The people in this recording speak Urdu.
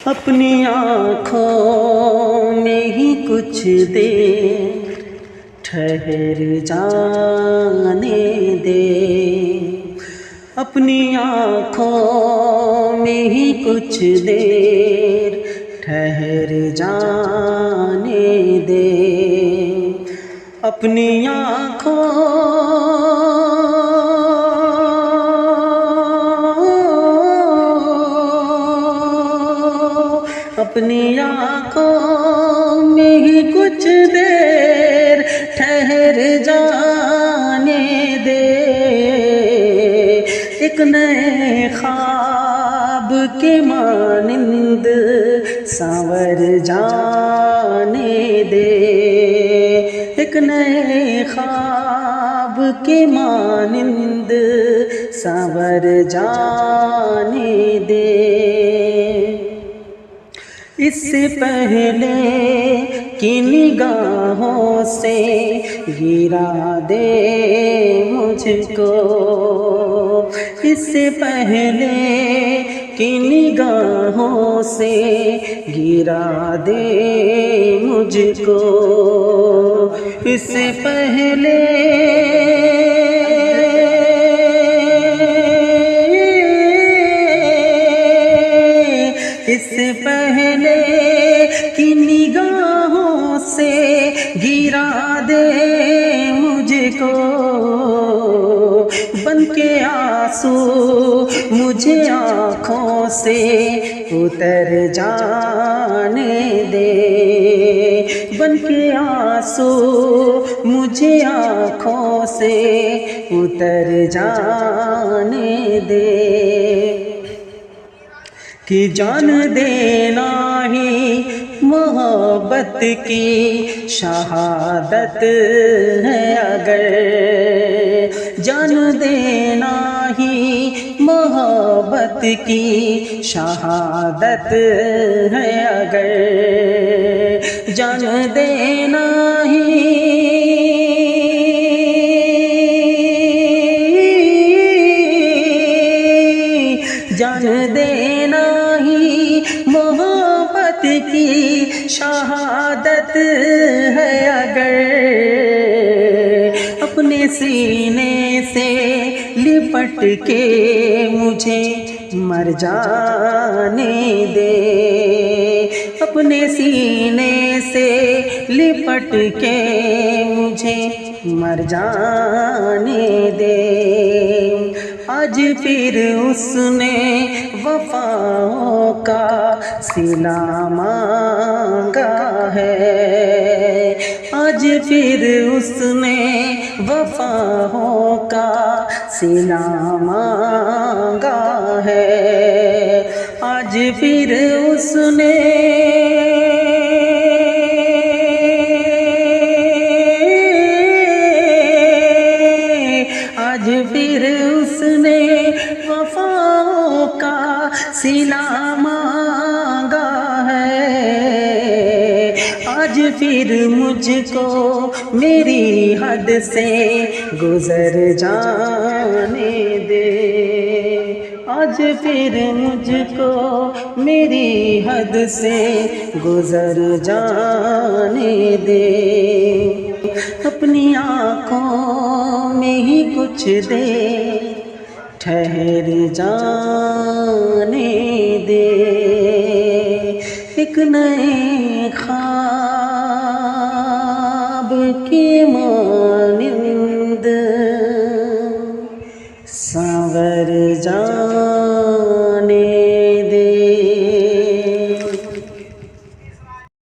اپنی آنکھوں میں ہی کچھ دیر ٹھہر جانے دے، اپنی آنکھوں میں ہی کچھ دیر ٹھہر جانے دے، اپنی آنکھوں میں ہی کچھ دیر ٹھہر جانے دے، ایک نئے خواب کے مانند سنور جانے دے، ایک نئے خواب کے مانند سنور جانے دے، اس سے پہلے کہ نگاہوں سے گرا دے مجھ کو، اس سے پہلے کہ نگاہوں سے گرا دے مجھ کو، اس سے پہلے کہ نگاہوں سے گرا دے مجھ کو، بن کے آنسو مجھے آنکھوں سے اتر جانے دے، بن کے آنسو مجھے آنکھوں سے اتر جانے دے، کہ جان دینا ہی محبت کی شہادت ہے، اگر جان دینا ہی محبت کی شہادت ہے، اگر جان دینا ہی جان دینا ہی محبت کی شہادت ہے، اگر اپنے سینے سے لپٹ کے مجھے مر جانے دے، اپنے سینے سے لپٹ کے مجھے مر جانے دے، آج پھر اس نے وفاؤں کا صلہ مانگا ہے، آج پھر اس نے وفاؤں کا صلہ مانگا ہے، آج پھر اس نے وفاؤں کا صلہ مانگا ہے، آج پھر مجھ کو میری حد سے گزر جانے دے، آج پھر مجھ کو میری حد سے گزر جانے دے، اپنی آنکھوں میں ہی کچھ دیر ٹھہر جانے دے، ایک نئے خواب کے